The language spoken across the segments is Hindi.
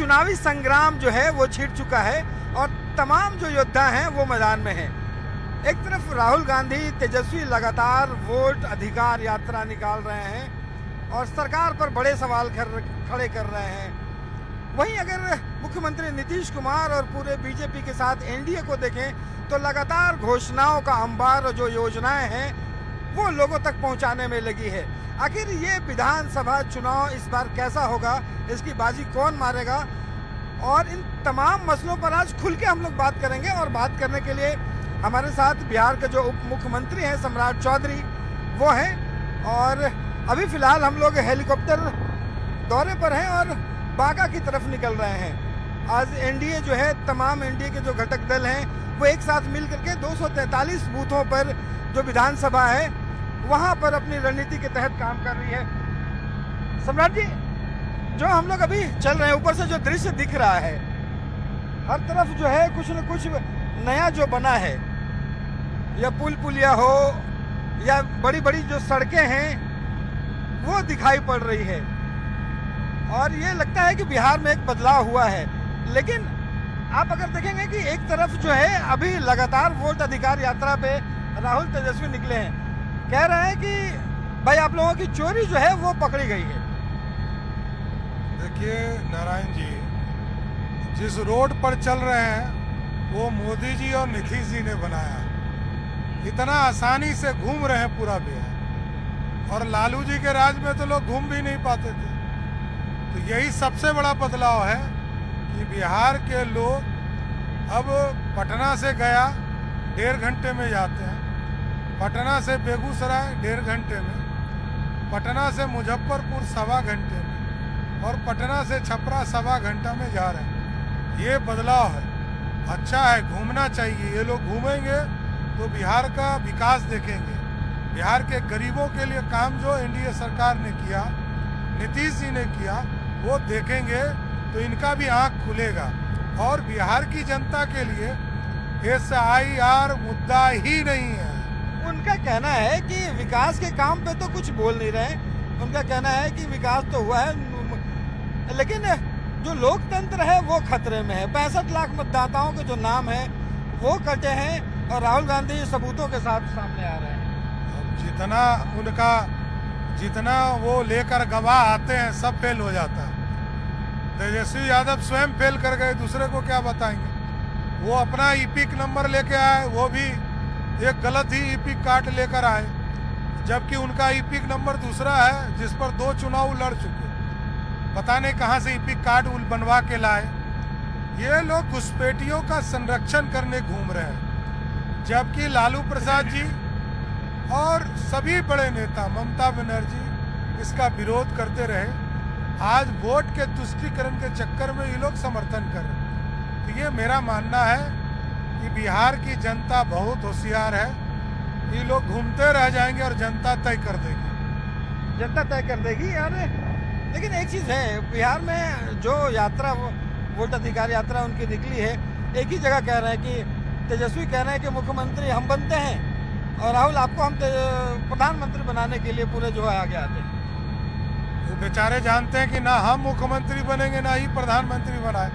चुनावी संग्राम जो है वो छिड़ चुका है और तमाम जो योद्धा हैं वो मैदान में हैं। एक तरफ राहुल गांधी तेजस्वी लगातार वोट अधिकार यात्रा निकाल रहे हैं और सरकार पर बड़े सवाल खड़े कर रहे हैं। वहीं अगर मुख्यमंत्री नीतीश कुमार और पूरे बीजेपी के साथ एनडीए को देखें तो लगातार घोषणाओं का अंबार और जो योजनाएं हैं वो लोगों तक पहुंचाने में लगी है। आखिर ये विधानसभा चुनाव इस बार कैसा होगा, इसकी बाजी कौन मारेगा, और इन तमाम मसलों पर आज खुल के हम लोग बात करेंगे। और बात करने के लिए हमारे साथ बिहार के जो उप मुख्यमंत्री हैं सम्राट चौधरी वो हैं, और अभी फिलहाल हम लोग हेलीकॉप्टर दौरे पर हैं और बांका की तरफ निकल रहे हैं। आज एनडीए जो है, तमाम एनडीए के जो घटक दल हैं वो एक साथ मिल करके 243 बूथों पर जो विधानसभा है वहां पर अपनी रणनीति के तहत काम कर रही है। सम्राट जी, जो हम लोग अभी चल रहे हैं, ऊपर से जो दृश्य दिख रहा है, हर तरफ जो है कुछ न कुछ नया जो बना है, या पुल पुलिया हो या बड़ी बड़ी जो सड़कें हैं वो दिखाई पड़ रही है, और ये लगता है कि बिहार में एक बदलाव हुआ है। लेकिन आप अगर देखेंगे कि एक तरफ जो है अभी लगातार वोट अधिकार यात्रा पे राहुल तेजस्वी निकले हैं, कह रहे हैं कि भाई आप लोगों की चोरी जो है वो पकड़ी गई है। देखिए नारायण जी, जिस रोड पर चल रहे हैं वो मोदी जी और नीतीश जी ने बनाया। इतना आसानी से घूम रहे हैं पूरा बिहार, और लालू जी के राज में तो लोग घूम भी नहीं पाते थे। तो यही सबसे बड़ा बदलाव है कि बिहार के लोग अब पटना से गया 1.5 घंटे में जाते हैं, पटना से बेगूसराय 1.5 घंटे में, पटना से मुजफ्फरपुर 1.25 घंटे में, और पटना से छपरा 1.25 घंटा में जा रहे हैं। ये बदलाव है, अच्छा है, घूमना चाहिए। ये लोग घूमेंगे तो बिहार का विकास देखेंगे। बिहार के गरीबों के लिए काम जो एनडीए सरकार ने किया, नीतीश जी ने किया, वो देखेंगे तो इनका भी आंख खुलेगा। और बिहार की जनता के लिए SIR मुद्दा ही नहीं है। उनका कहना है कि विकास के काम पे तो कुछ बोल नहीं रहे। उनका कहना है कि विकास तो हुआ है, लेकिन जो लोकतंत्र है वो खतरे में है। 65 लाख मतदाताओं के जो नाम है वो कटे हैं, और राहुल गांधी सबूतों के साथ सामने आ रहे हैं। जितना वो लेकर गवाह आते हैं सब फेल हो जाता है। तेजस्वी यादव स्वयं फेल कर गए, दूसरे को क्या बताएंगे। वो अपना ईपिक नंबर लेके आए, वो भी एक गलत ही ईपिक कार्ड लेकर आए, जबकि उनका ईपिक नंबर दूसरा है जिस पर 2 चुनाव लड़ चुके। पता नहीं कहां से ईपिक कार्ड बनवा के लाए। ये लोग घुसपैठियों का संरक्षण करने घूम रहे हैं, जबकि लालू प्रसाद जी और सभी बड़े नेता, ममता बनर्जी, इसका विरोध करते रहे। आज वोट के तुष्टीकरण के चक्कर में ये लोग समर्थन कर रहे हैं। तो ये मेरा मानना है कि बिहार की जनता बहुत होशियार है। ये लोग घूमते रह जाएंगे और जनता तय कर देगी। जनता तय कर देगी यार। लेकिन एक चीज़ है, बिहार में जो यात्रा, वोट अधिकार यात्रा उनकी निकली है, एक ही जगह कह रहे हैं कि तेजस्वी कह रहे हैं कि मुख्यमंत्री हम बनते हैं, और राहुल आपको हम प्रधानमंत्री बनाने के लिए पूरे जो है आगे आते हैं। वो बेचारे जानते हैं कि ना हम मुख्यमंत्री बनेंगे ना ही प्रधानमंत्री बनाए।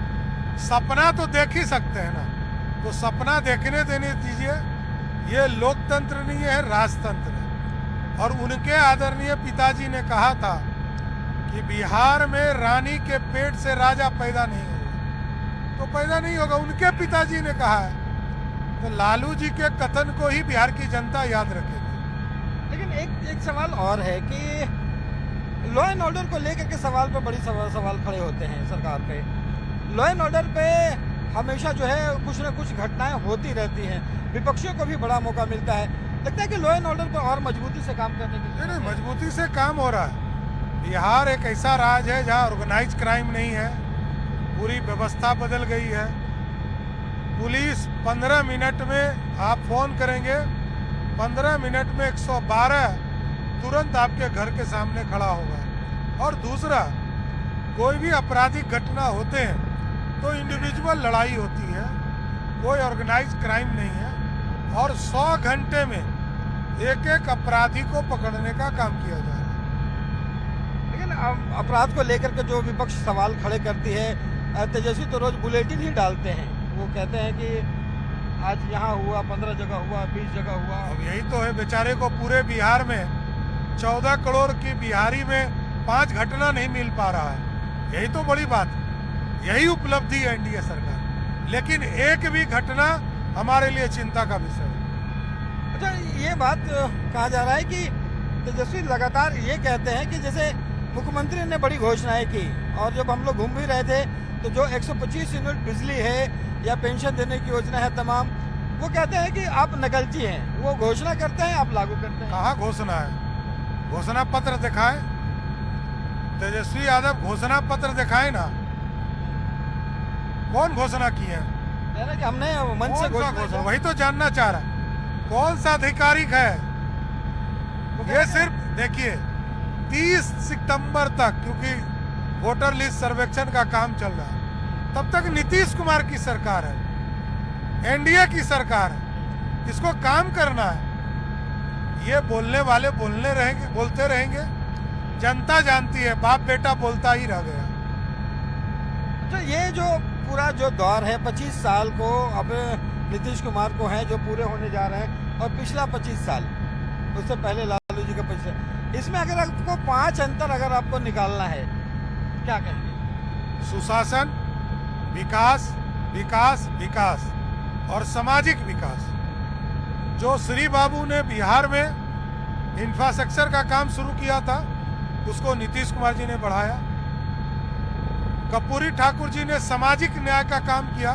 सपना तो देख ही सकते हैं ना, तो सपना देखने देने दीजिए। ये लोकतंत्र नहीं है, राजतंत्र है। और उनके आदरणीय पिताजी ने कहा था कि बिहार में रानी के पेट से राजा पैदा नहीं होगा, तो पैदा नहीं होगा। उनके पिताजी ने कहा है, तो लालू जी के कथन को ही बिहार की जनता याद रखेगी। लेकिन एक सवाल और है कि लॉ एंड ऑर्डर को लेकर के सवाल पर बड़ी सवाल खड़े होते हैं सरकार पे। लॉ एंड ऑर्डर पे हमेशा जो है कुछ न कुछ घटनाएं होती रहती हैं, विपक्षियों को भी बड़ा मौका मिलता है। लगता है कि लॉ एंड ऑर्डर पर और मजबूती से काम करने की नहीं, मजबूती से काम हो रहा है। बिहार एक ऐसा राज्य है जहाँ ऑर्गेनाइज क्राइम नहीं है, पूरी व्यवस्था बदल गई है। पुलिस 15 मिनट में, आप फोन करेंगे 15 मिनट में 112 तुरंत आपके घर के सामने खड़ा होगा। और दूसरा, कोई भी आपराधिक घटना होते हैं तो इंडिविजुअल लड़ाई होती है, कोई ऑर्गेनाइज क्राइम नहीं है। और 100 घंटे में एक एक अपराधी को पकड़ने का काम किया जा रहा है। लेकिन अपराध को लेकर के जो विपक्ष सवाल खड़े करती है, तेजस्वी तो रोज बुलेटिन ही डालते हैं। वो कहते हैं कि आज यहाँ हुआ, 15 जगह हुआ, 20 जगह हुआ। अब यही तो है, बेचारे को पूरे बिहार में 14 करोड़ की बिहारी में 5 घटना नहीं मिल पा रहा है। यही तो बड़ी बात है, यही उपलब्धि है एनडीए सरकार। लेकिन एक भी घटना हमारे लिए चिंता का विषय है। अच्छा, ये बात कहा जा रहा है कि तेजस्वी लगातार ये कहते हैं कि जैसे मुख्यमंत्री ने बड़ी घोषणाएं की, और जब हम लोग घूम भी रहे थे तो जो 125 यूनिट बिजली है या पेंशन देने की योजना है तमाम, वो कहते हैं कि आप नकलची हैं। वो घोषणा करते हैं, आप लागू करते हैं। कहाँ घोषणा है? घोषणा पत्र दिखाएं, तेजस्वी यादव घोषणा पत्र दिखाए ना। कौन घोषणा की है? कह रहे कि हमने मन से घोषणा। वही तो जानना चाह रहा, कौन सा आधिकारिक है ये? सिर्फ देखिए 30 सितंबर तक, क्योंकि वोटर लिस्ट सर्वेक्षण का काम चल रहा है, तब तक नीतीश कुमार की सरकार है, एनडीए की सरकार है, इसको काम करना है। ये बोलने वाले बोलते रहेंगे, जनता जानती है, बाप बेटा बोलता ही रह गया। अच्छा, ये जो पूरा जो दौर है 25 साल को अब नीतीश कुमार को है जो पूरे होने जा रहे हैं, और पिछला 25 साल, उससे पहले लालू जी का 25, इसमें अगर आपको 5 अंतर अगर आपको निकालना है, क्या कहेंगे? सुशासन, विकास, विकास, विकास और सामाजिक विकास। जो श्री बाबू ने बिहार में इंफ्रास्ट्रक्चर का काम शुरू किया था, उसको नीतीश कुमार जी ने बढ़ाया। कर्पूरी ठाकुर जी ने सामाजिक न्याय का काम किया,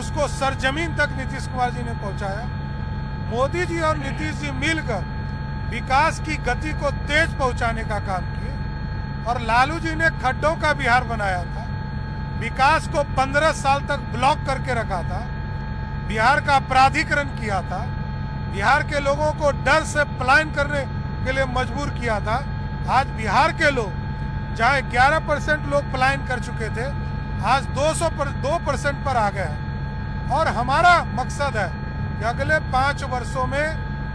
उसको सरजमीन तक नीतीश कुमार जी ने पहुंचाया। मोदी जी और नीतीश जी मिलकर विकास की गति को तेज पहुंचाने का काम किए, और लालू जी ने खड्डों का बिहार बनाया था, विकास को 15 साल तक ब्लॉक करके रखा था, बिहार का अपराधीकरण किया था, बिहार के लोगों को डर से पलायन करने के लिए मजबूर किया था। आज बिहार के लोग, जहाँ 11% लोग पलायन कर चुके थे, आज 2% पर आ गए हैं। और हमारा मकसद है कि अगले 5 वर्षों में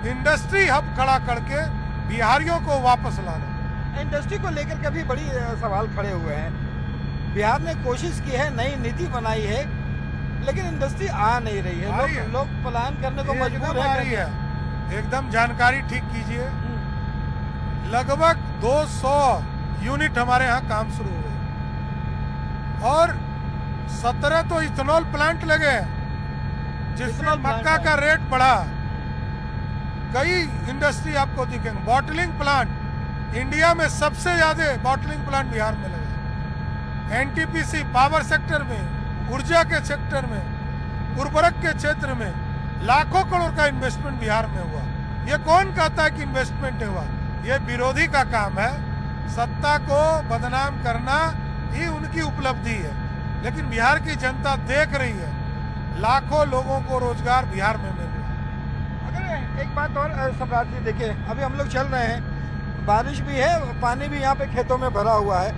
इंडस्ट्री हब खड़ा करके बिहारियों को वापस लाना। इंडस्ट्री को लेकर के भी बड़ी सवाल खड़े हुए हैं। बिहार ने कोशिश की है, नई नीति बनाई है, लेकिन इंडस्ट्री आ नहीं रही है। लोग पलायन करने को मजबूर है। एकदम जानकारी ठीक कीजिए, लगभग 200 यूनिट हमारे यहाँ काम शुरू हुए, और 17 तो इथेनॉल प्लांट लगे, जिसमें मक्का का रेट बढ़ा। कई इंडस्ट्री आपको दिखेंगे। बॉटलिंग प्लांट, इंडिया में सबसे ज्यादा बॉटलिंग प्लांट बिहार में लगे। एनटीपीसी पावर सेक्टर में, ऊर्जा के सेक्टर में, उर्वरक के क्षेत्र में लाखों करोड़ का इन्वेस्टमेंट बिहार में हुआ। ये कौन कहता है कि इन्वेस्टमेंट हुआ? ये विरोधी का काम है। सत्ता को बदनाम करना ही उनकी उपलब्धि है, लेकिन बिहार की जनता देख रही है, लाखों लोगों को रोजगार बिहार में मिल रहा है। अगर एक बात और सम्राट जी, देखिए अभी हम लोग चल रहे हैं, बारिश भी है, पानी भी यहाँ पे खेतों में भरा हुआ है,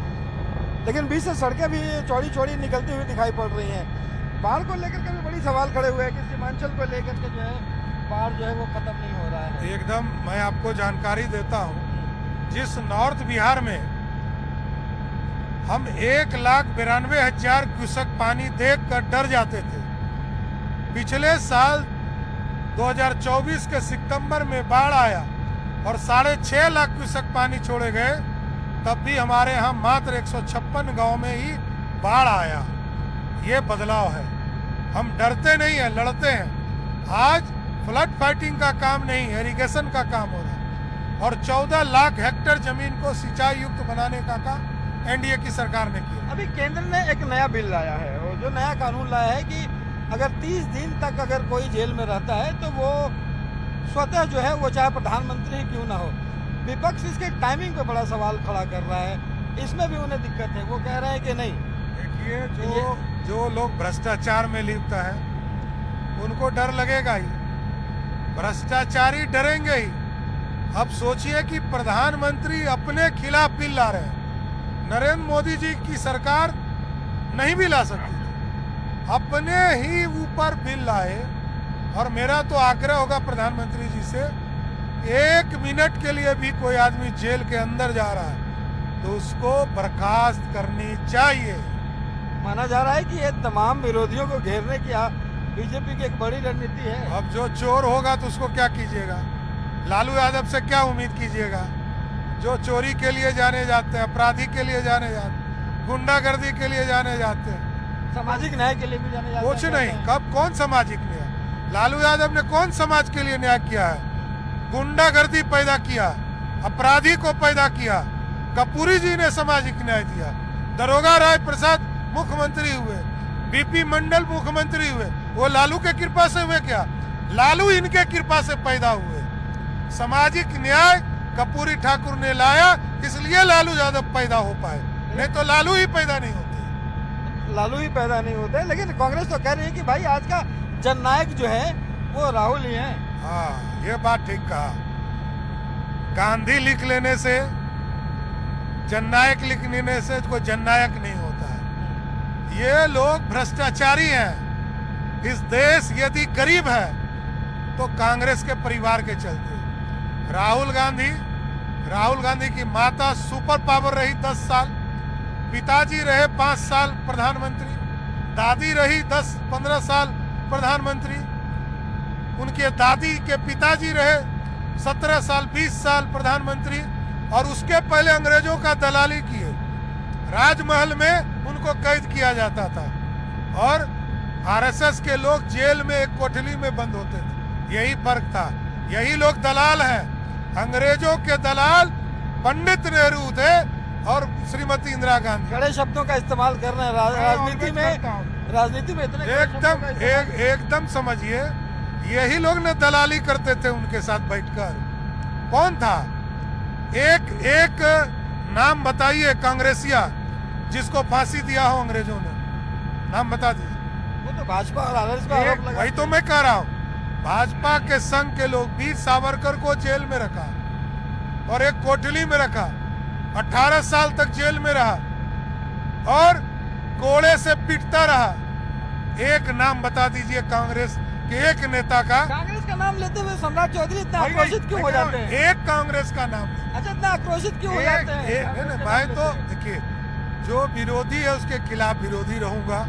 लेकिन बीच से सड़कें भी चौड़ी चौड़ी निकलती हुई दिखाई पड़ रही हैं। बाढ़ को लेकर के भी बड़ी सवाल खड़े हुए हैं कि सीमांचल को लेकर के जो है बाढ़ जो है वो खत्म नहीं हो रहा है। एकदम मैं आपको जानकारी देता हूँ, जिस नॉर्थ बिहार में हम 1,92,000 क्यूसेक पानी देखकर डर जाते थे, पिछले साल 2024 के सितंबर में बाढ़ आया और 6.5 लाख क्यूसेक पानी छोड़े गए, तब भी हमारे यहाँ मात्र 156 गांव में ही बाढ़ आया। ये बदलाव है। हम डरते नहीं हैं, लड़ते हैं। आज फ्लड फाइटिंग का काम नहीं, इरिगेशन का काम हो रहा है, और 14 लाख हेक्टेयर जमीन को सिंचाई युक्त बनाने का काम एनडीए की सरकार ने किया। अभी केंद्र ने एक नया बिल लाया है, और जो नया कानून लाया है कि अगर 30 दिन तक अगर कोई जेल में रहता है तो वो स्वतः जो है वो चाहे प्रधानमंत्री ही क्यों ना हो। विपक्ष इसके टाइमिंग पे बड़ा सवाल खड़ा कर रहा है, इसमें भी उन्हें दिक्कत है। वो कह रहे हैं कि नहीं, देखिए जो लोग भ्रष्टाचार में लिप्त हैं उनको डर लगेगा ही, भ्रष्टाचारी डरेंगे ही। अब सोचिए कि प्रधानमंत्री अपने खिलाफ बिल ला रहे हैं। नरेंद्र मोदी जी की सरकार नहीं भी ला सकती, अपने ही ऊपर बिल लाए। और मेरा तो आग्रह होगा प्रधानमंत्री जी से, 1 मिनट के लिए भी कोई आदमी जेल के अंदर जा रहा है तो उसको बर्खास्त करनी चाहिए। माना जा रहा है कि ये तमाम विरोधियों को घेरने की बीजेपी की एक बड़ी रणनीति है। अब जो चोर होगा तो उसको क्या कीजिएगा? लालू यादव से क्या उम्मीद कीजिएगा? जो चोरी के लिए जाने जाते हैं, अपराधी के लिए जाने जाते हैं, गुंडागर्दी के लिए जाने जाते हैं, सामाजिक न्याय के लिए भी जाने जाते हैं। कुछ नहीं। कब कौन सामाजिक न्याय? लालू यादव ने कौन समाज के लिए न्याय किया है? गुंडागर्दी पैदा किया, अपराधी को पैदा किया। कपूरी जी ने सामाजिक न्याय दिया। दरोगा राय प्रसाद मुख्यमंत्री हुए, बीपी मंडल मुख्यमंत्री हुए, वो लालू के कृपा से हुए क्या? लालू इनके कृपा से पैदा हुए। सामाजिक न्याय कपूरी ठाकुर ने लाया, इसलिए लालू यादव पैदा हो पाए, नहीं तो लालू ही पैदा नहीं होते। लालू ही पैदा नहीं होते। लेकिन कांग्रेस तो कह रही है कि भाई आज का जननायक जो है वो राहुल ही है। हाँ, ये बात ठीक कहा। गांधी लिख लेने से, जननायक लिख लेने से कोई जननायक नहीं होता है। ये लोग भ्रष्टाचारी हैं। इस देश यदि गरीब है तो कांग्रेस के परिवार के चलते। राहुल गांधी की माता सुपर पावर रही 10 साल, पिताजी रहे 5 साल प्रधानमंत्री, दादी रही 10-15 साल प्रधानमंत्री, उनके दादी के पिताजी रहे 17 साल 20 साल प्रधानमंत्री, और उसके पहले अंग्रेजों का दलाली किए। राजमहल में उनको कैद किया जाता था और आरएसएस के लोग जेल में एक कोठली में बंद होते थे। यही फर्क था। यही लोग दलाल हैं। अंग्रेजों के दलाल पंडित नेहरू थे और श्रीमती इंदिरा गांधी। कड़े शब्दों का इस्तेमाल कर रहे हैं राजनीति में इतने एकदम समझिए, यही लोग ने दलाली करते थे उनके साथ बैठकर। कौन था? एक नाम बताइए कांग्रेसिया जिसको फांसी दिया हो अंग्रेजों ने, नाम बता दीजिए। वो तो भाजपा और आरएसएस पे आरोप लगा। वही तो मैं कह रहा हूँ। भाजपा के संघ के लोग वीर सावरकर को जेल में रखा और एक कोठली में रखा, 18 साल तक जेल में रहा और कोड़े से पीटता रहा। एक नाम बता दीजिए कांग्रेस के एक नेता का। कांग्रेस का नाम लेते हुए सम्राट चौधरी इतना आक्रोशित क्यों हो जाते हैं? एक कांग्रेस का नाम। अच्छा, इतना आक्रोशित क्यों हो जाते हैं? भाई तो देखिए, जो विरोधी है उसके खिलाफ विरोधी रहूंगा।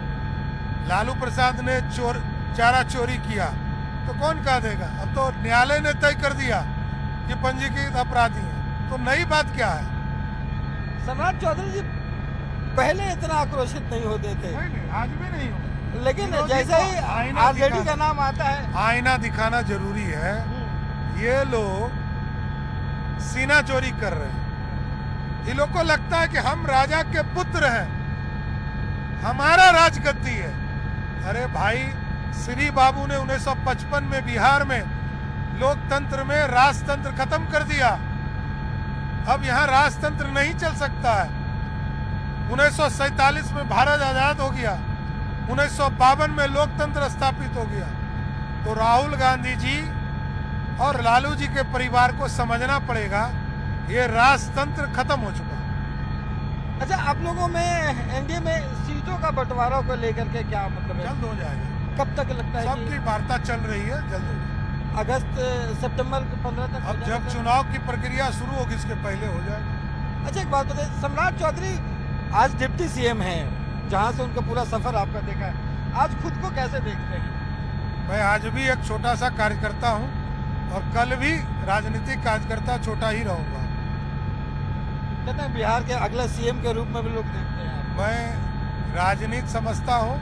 लालू प्रसाद ने चारा चोरी किया तो कौन कह देगा? अब तो न्यायालय ने तय कर दिया कि पंजीकृत अपराधी है, तो नई बात क्या है? सम्राट चौधरी जी पहले इतना आक्रोशित नहीं होते थे। आज भी नहीं हो, लेकिन जैसे ही आरजेडी का नाम आता है, आईना दिखाना जरूरी है। ये लोग सीना चोरी कर रहे हैं। ये लोग को लगता है कि हम राजा के पुत्र हैं, हमारा राजगद्दी है। अरे भाई, श्री बाबू ने 1955 में बिहार में लोकतंत्र में राजतंत्र खत्म कर दिया। अब यहाँ राजतंत्र नहीं चल सकता है। 1947 में भारत आजाद हो गया, 1952 में लोकतंत्र स्थापित हो गया। तो राहुल गांधी जी और लालू जी के परिवार को समझना पड़ेगा, ये राजतंत्र खत्म हो चुका। अच्छा, आप लोगों में एनडीए में सीटों का बंटवारा को लेकर के क्या मतलब है? जल्द हो जाएगा। कब तक लगता है? सबकी वार्ता चल रही है, जल्द हो जाएगा। अगस्त सितंबर 15 तक। अब जब चुनाव की प्रक्रिया शुरू होगी इसके पहले हो जाएगा। अच्छा, एक बात बताइए, सम्राट चौधरी आज डिप्टी सीएम हैं, जहां से उनका पूरा सफर आपका देखा है, आज खुद को कैसे देखते हैं? मैं आज भी एक छोटा सा कार्यकर्ता हूं और कल भी राजनीतिक कार्यकर्ता छोटा ही रहूंगा। कहते हैं बिहार के अगले सीएम के रूप में भी लोग देखते हैं। मैं राजनीति समझता हूं।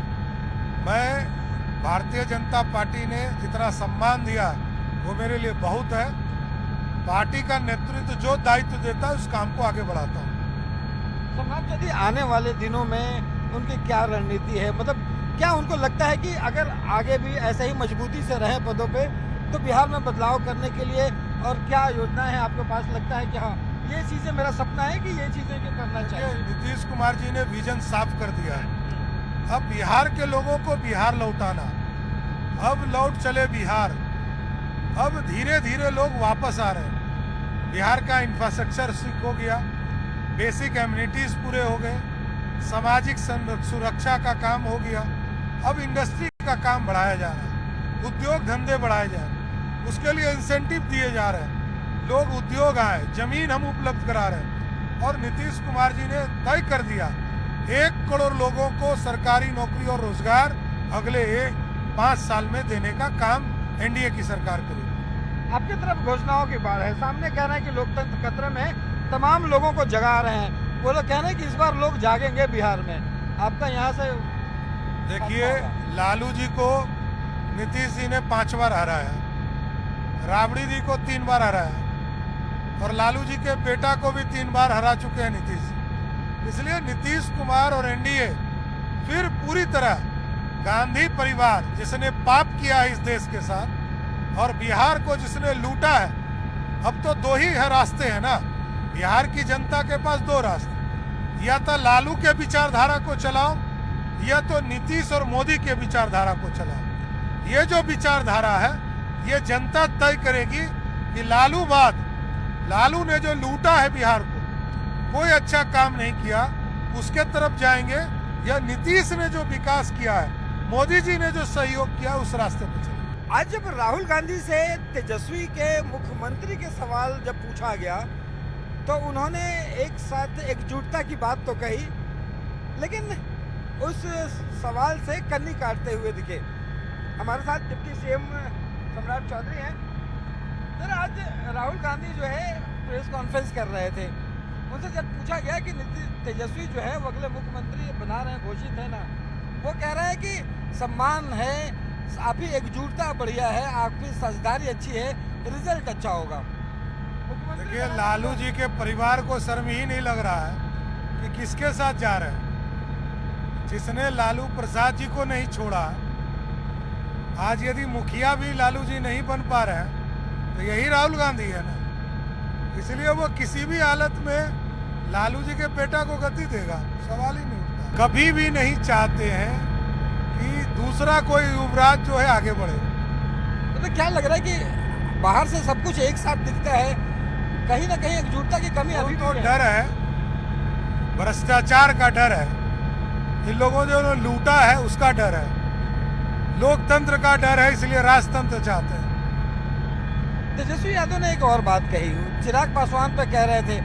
मैं भारतीय जनता पार्टी ने जितना सम्मान दिया वो मेरे लिए बहुत है। पार्टी का नेतृत्व जो दायित्व देता है उस काम को आगे बढ़ाता हूँ। सम्राट चौधरी, आने वाले दिनों में उनकी क्या रणनीति है? मतलब क्या उनको लगता है कि अगर आगे भी ऐसे ही मजबूती से रहे पदों पे तो बिहार में बदलाव करने के लिए और क्या योजनाएं हैं आपके पास? लगता है कि हाँ, ये चीजें मेरा सपना है कि ये चीजें भी करना चाहिए। नीतीश कुमार जी ने विजन साफ कर दिया है। अब बिहार के लोगों को बिहार लौटाना, अब लौट चले बिहार। अब धीरे धीरे लोग वापस आ रहे हैं। बिहार का इंफ्रास्ट्रक्चर ठीक हो गया, बेसिक एम्यूनिटीज पूरे हो गए, सामाजिक सुरक्षा का काम हो गया। अब इंडस्ट्री का काम बढ़ाया जा रहा है, उद्योग धंधे बढ़ाए जा रहे हैं, उसके लिए इंसेंटिव दिए जा रहे हैं, लोग उद्योग आए, जमीन हम उपलब्ध करा रहे हैं। और नीतीश कुमार जी ने तय कर दिया 1 करोड़ लोगों को सरकारी नौकरी और रोजगार अगले 5 साल में देने का काम एनडीए की सरकार करेगी। आपकी तरफ घोषणाओं की बात है, सामने कह रहे हैं कि लोकतंत्र खतरे में है, तमाम लोगों को जगा रहे हैं। वो लोग कह रहे हैं कि इस बार लोग जागेंगे बिहार में। आपका यहाँ से देखिए, लालू जी को नीतीश जी ने 5 बार हराया, राबड़ी जी को 3 बार हराया और लालू जी के बेटा को भी 3 बार हरा चुके हैं नीतीश जी। इसलिए नीतीश कुमार और एनडीए फिर पूरी तरह गांधी परिवार जिसने पाप किया है इस देश के साथ और बिहार को जिसने लूटा है, अब तो 2 ही रास्ते हैं ना। बिहार की जनता के पास 2 रास्ते, या तो लालू के विचारधारा को चलाओ या तो नीतीश और मोदी के विचारधारा को चलाओ। ये जो विचारधारा है ये जनता तय करेगी कि लालू ने जो लूटा है बिहार को, कोई अच्छा काम नहीं किया, उसके तरफ जाएंगे या नीतीश ने जो विकास किया है, मोदी जी ने जो सहयोग किया, उस रास्ते पर चलेंगे। आज जब राहुल गांधी से तेजस्वी के मुख्यमंत्री के सवाल जब पूछा गया तो उन्होंने एक साथ एकजुटता की बात तो कही, लेकिन उस सवाल से कन्नी काटते हुए दिखे। हमारे साथ डिप्टी सीएम सम्राट चौधरी हैं। सर, आज राहुल गांधी जो है प्रेस कॉन्फ्रेंस कर रहे थे, उनसे जब पूछा गया कि तेजस्वी जो है वो अगले मुख्यमंत्री बना रहे हैं, घोषित है ना, वो कह रहे हैं कि सम्मान है, आपकी एकजुटता बढ़िया है, आपकी साझेदारी अच्छी है, रिजल्ट अच्छा होगा। देखिए, लालू जी के परिवार को शर्म ही नहीं लग रहा है कि किसके साथ जा रहे हैं। जिसने लालू प्रसाद जी को नहीं छोड़ा, आज यदि मुखिया भी लालू जी नहीं बन पा रहे हैं तो यही राहुल गांधी है ना। इसलिए वो किसी भी हालत में लालू जी के बेटा को गति देगा, सवाल ही नहीं उठता। कभी भी नहीं चाहते हैं कि दूसरा कोई युवराज जो है आगे बढ़े। तो क्या लग रहा है कि बाहर से सब कुछ एक साथ दिखता है, कहीं ना कहीं एकजुटता की कमी अभी तो डर है, भ्रष्टाचार का डर है, इन लोगों जो लूटा है उसका डर है, लोकतंत्र का डर है, इसलिए राजतंत्र चाहते हैं। तेजस्वी यादव ने एक और बात कही, चिराग पासवान पे कह रहे थे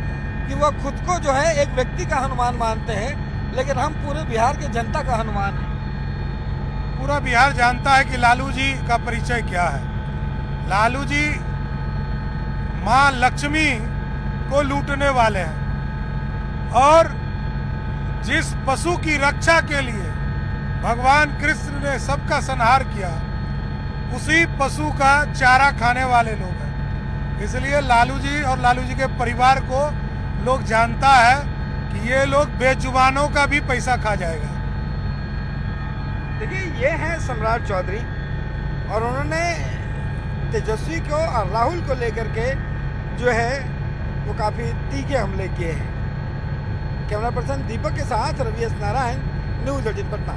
कि वो खुद को जो है एक व्यक्ति का हनुमान मानते हैं, लेकिन हम पूरे बिहार के जनता का हनुमान हैं। पूरा बिहार जानता है कि लालू जी का परिचय क्या है। लालू जी माँ लक्ष्मी को लूटने वाले हैं और जिस पशु की रक्षा के लिए भगवान कृष्ण ने सबका संहार किया, उसी पशु का चारा खाने वाले लोग हैं। इसलिए लालू जी और लालू जी के परिवार को लोग जानता है कि ये लोग बेजुबानों का भी पैसा खा जाएगा। देखिए, ये हैं सम्राट चौधरी और उन्होंने तेजस्वी को और राहुल को लेकर के जो है वो काफ़ी तीखे हमले किए हैं। कैमरा पर्सन दीपक के साथ रवि एस नारायण, न्यूज़ 18 पटना।